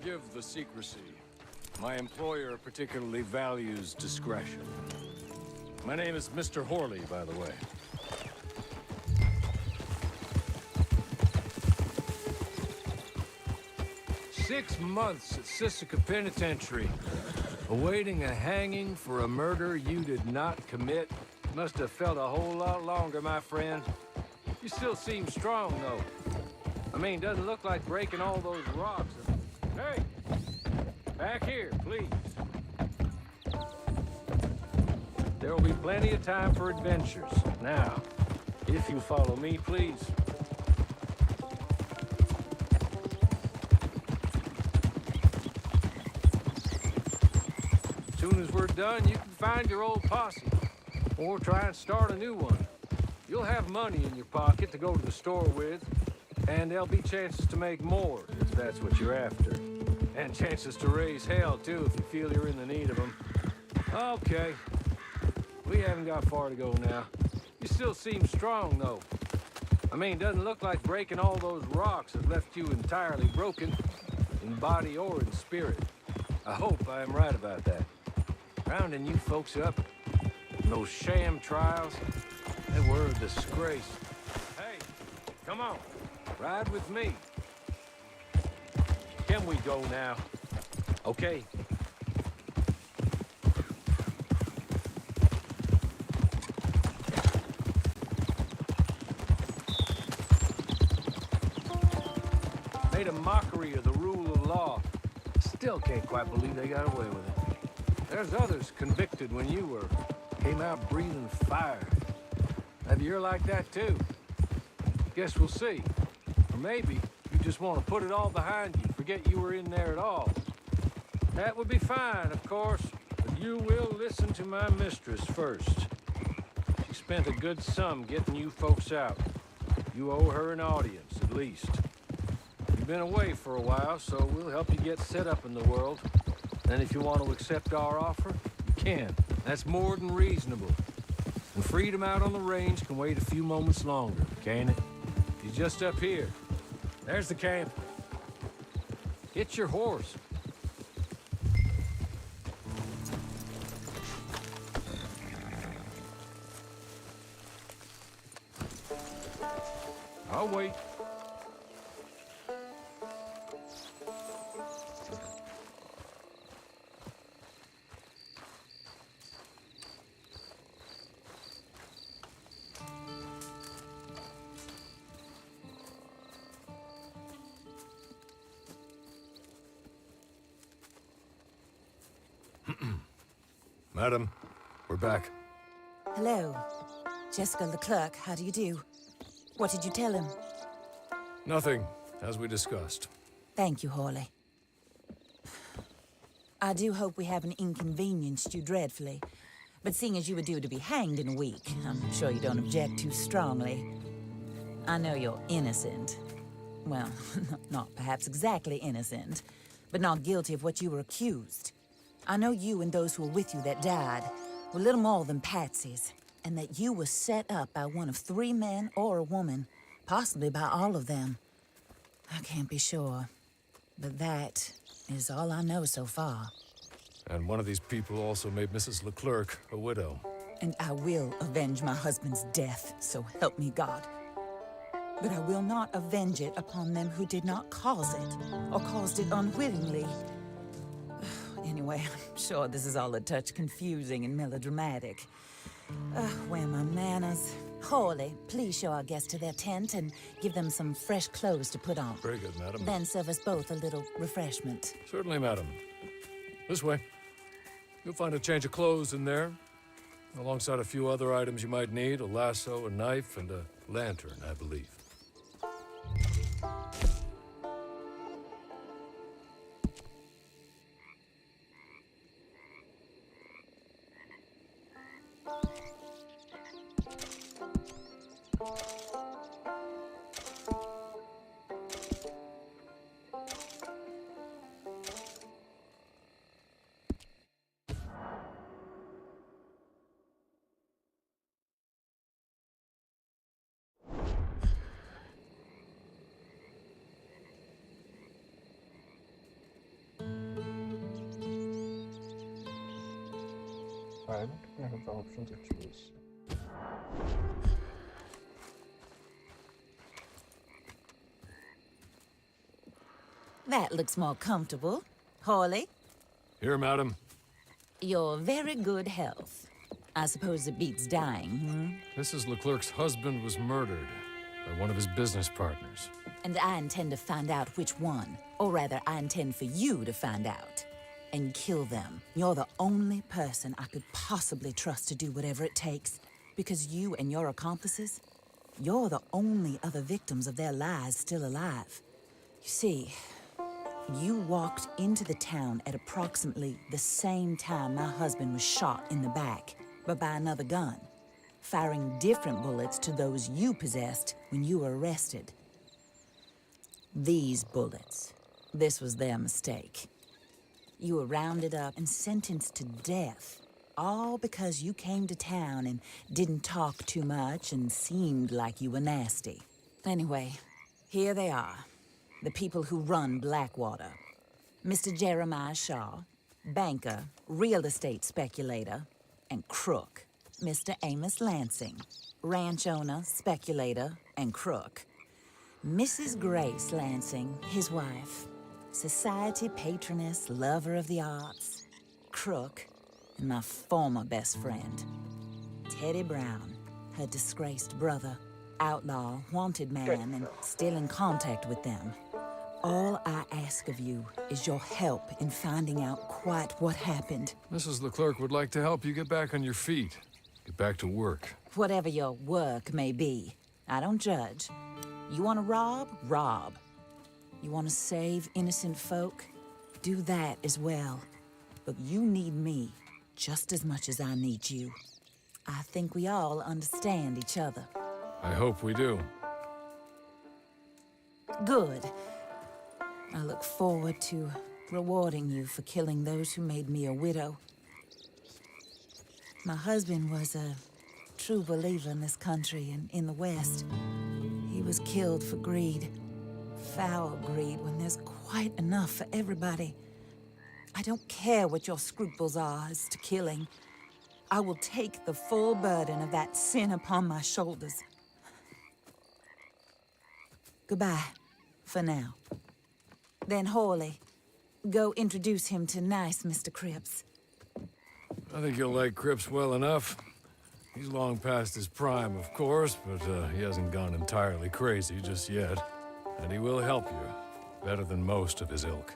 Forgive the secrecy. My employer particularly values discretion. My name is Mr. Horley, by the way. "6 months at Sisika Penitentiary, awaiting a hanging for a murder you did not commit. Must have felt a whole lot longer, my friend. You still seem strong, though. I mean, doesn't look like breaking all those rocks. Hey! Back here, please. There will be plenty of time for adventures. Now, if you follow me, please. As soon as we're done, you can find your old posse. Or try and start a new one. You'll have money in your pocket to go to the store with, and there'll be chances to make more, if that's what you're after. And chances to raise hell, too, if you feel you're in the need of them. Okay. We haven't got far to go now. You still seem strong, though. I mean, doesn't look like breaking all those rocks has left you entirely broken, in body or in spirit. I hope I am right about that. Rounding you folks up, those sham trials, they were a disgrace. Hey, come on, ride with me. Can we go now? Okay. Made a mockery of the rule of law. Still can't quite believe they got away with it. There's others convicted when you were. Came out breathing fire. Maybe you're like that too. Guess we'll see. Or maybe you just want to put it all behind you, forget you were in there at all. That would be fine, of course, but you will listen to my mistress first. She spent a good sum getting you folks out. You owe her an audience, at least. You've been away for a while, so we'll help you get set up in the world. And if you want to accept our offer, you can. That's more than reasonable. And freedom out on the range can wait a few moments longer, can't it? He's just up here. There's the camp. Get your horse. I'll wait. Madam, we're back. Hello. Jessica Leclerc, how do you do? What did you tell him? Nothing, as we discussed. Thank you, Horley. I do hope we haven't inconvenienced you dreadfully. But seeing as you were due to be hanged in a week, I'm sure you don't object too strongly. I know you're innocent. Well, not perhaps exactly innocent, but not guilty of what you were accused. I know you and those who were with you that died were little more than patsies, and that you were set up by one of 3 men or a woman, possibly by all of them. I can't be sure, but that is all I know so far. And one of these people also made Mrs. Leclerc a widow. And I will avenge my husband's death, so help me God. But I will not avenge it upon them who did not cause it, or caused it unwittingly. Anyway, I'm sure this is all a touch confusing and melodramatic. Where are my manners? Horley, please show our guests to their tent and give them some fresh clothes to put on. Very good, madam. Then serve us both a little refreshment. Certainly, madam. This way. You'll find a change of clothes in there, alongside a few other items you might need, a lasso, a knife, and a lantern, I believe. side. I have the option to choose. That looks more comfortable. Hawley, Here, madam. you're very good health. I suppose it beats dying, Mrs. Leclerc's husband was murdered by one of his business partners. And I intend to find out which one. Or rather, I intend for you to find out. And kill them. You're the only person I could possibly trust to do whatever it takes. Because you and your accomplices, you're the only other victims of their lies still alive. You see, you walked into the town at approximately the same time my husband was shot in the back, but by another gun, firing different bullets to those you possessed when you were arrested. These bullets, this was their mistake. You were rounded up and sentenced to death, all because you came to town and didn't talk too much and seemed like you were nasty. Anyway, here they are, the people who run Blackwater. Mr. Jeremiah Shaw, banker, real estate speculator, and crook. Mr. Amos Lansing, ranch owner, speculator, and crook. Mrs. Grace Lansing, his wife, society patroness, lover of the arts, crook, and my former best friend. Teddy Brown, her disgraced brother, outlaw, wanted man, and still in contact with them. All I ask of you is your help in finding out quite what happened. Mrs. Leclerc would like to help you get back on your feet. Get back to work. Whatever your work may be, I don't judge. You want to rob? Rob. You want to save innocent folk? Do that as well. But you need me just as much as I need you. I think we all understand each other. I hope we do. Good. I look forward to rewarding you for killing those who made me a widow. My husband was a true believer in this country and in the West. He was killed for greed. Foul greed when there's quite enough for everybody. I don't care what your scruples are as to killing. I will take the full burden of that sin upon my shoulders. Goodbye, for now. Then Hawley, go introduce him to nice Mr. Cripps. I think you'll like Cripps well enough. He's long past his prime, of course, but he hasn't gone entirely crazy just yet. And he will help you, better than most of his ilk.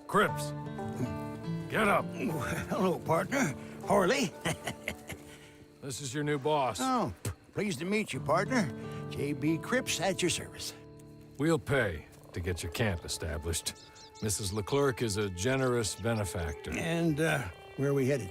Cripps! Get up! Hello, partner. Harley. This is your new boss. Oh, pleased to meet you, partner. J.B. Cripps at your service. We'll pay to get your camp established. Mrs. Leclerc is a generous benefactor. And, where are we headed?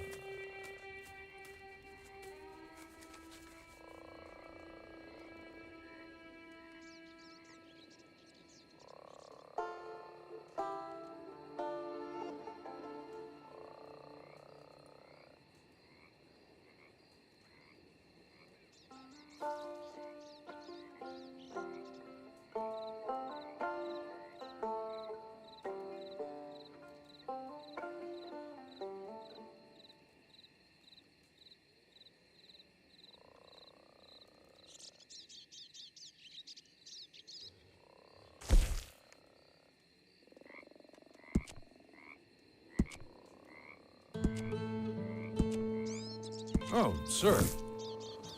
Oh, sir.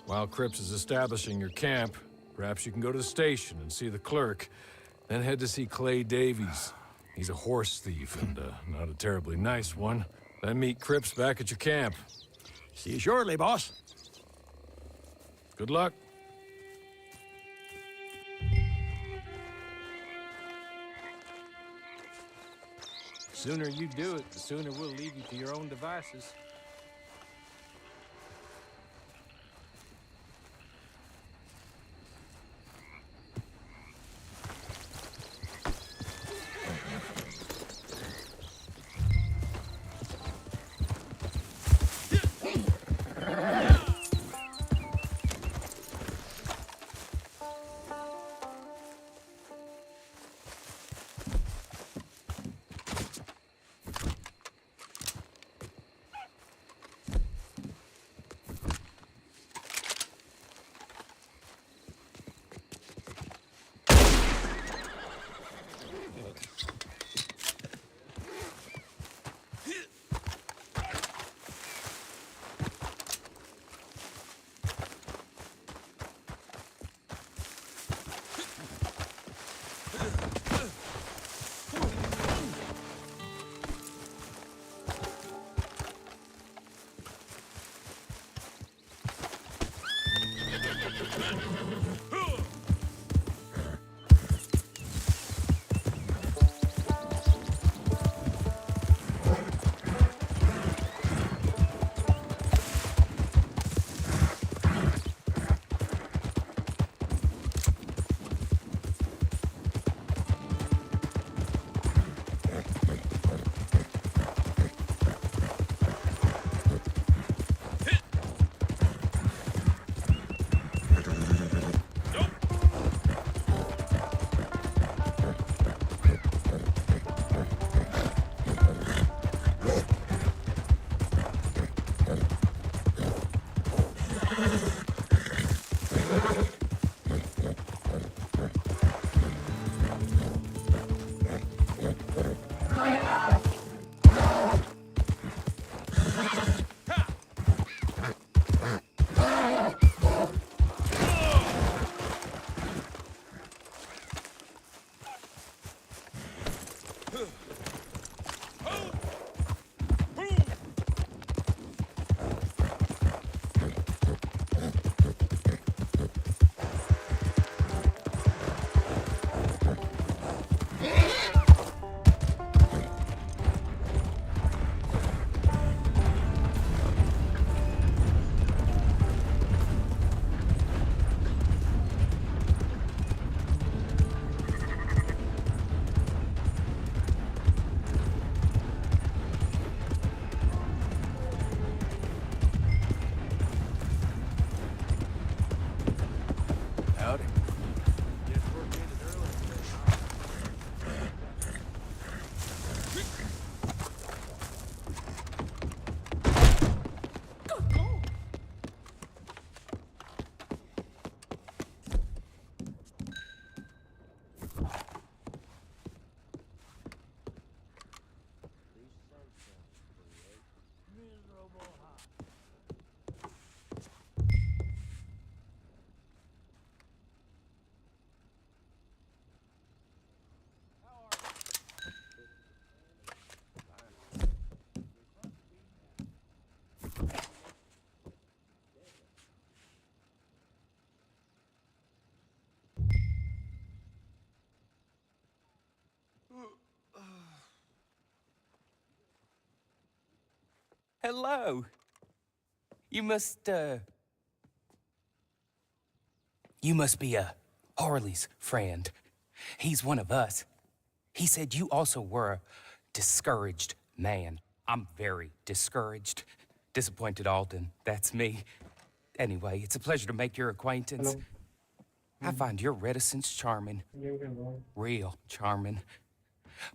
While Cripps is establishing your camp, perhaps you can go to the station and see the clerk, then head to see Clay Davies. He's a horse thief and not a terribly nice one. Then meet Cripps back at your camp. See you shortly, boss. Good luck. The sooner you do it, the sooner we'll leave you to your own devices. Hello. You must be Harley's friend. He's one of us. He said you also were a discouraged man. I'm very discouraged. Disappointed Alden, that's me. Anyway, it's a pleasure to make your acquaintance. Hello. I find your reticence charming. Hello. Real charming.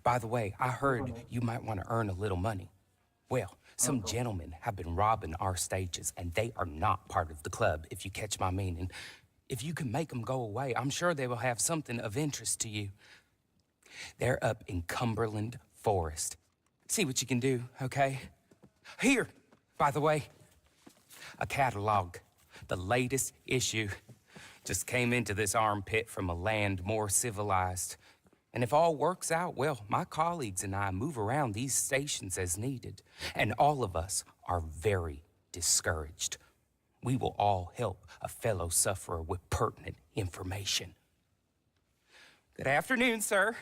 By the way, I heard you might want to earn a little money. Well, some gentlemen have been robbing our stages, and they are not part of the club, if you catch my meaning. If you can make them go away, I'm sure they will have something of interest to you. They're up in Cumberland Forest. See what you can do, okay? Here, by the way, a catalog. The latest issue. Just came into this armpit from a land more civilized. And if all works out, well, my colleagues and I move around these stations as needed. And all of us are very discouraged. We will all help a fellow sufferer with pertinent information. Good afternoon, sir.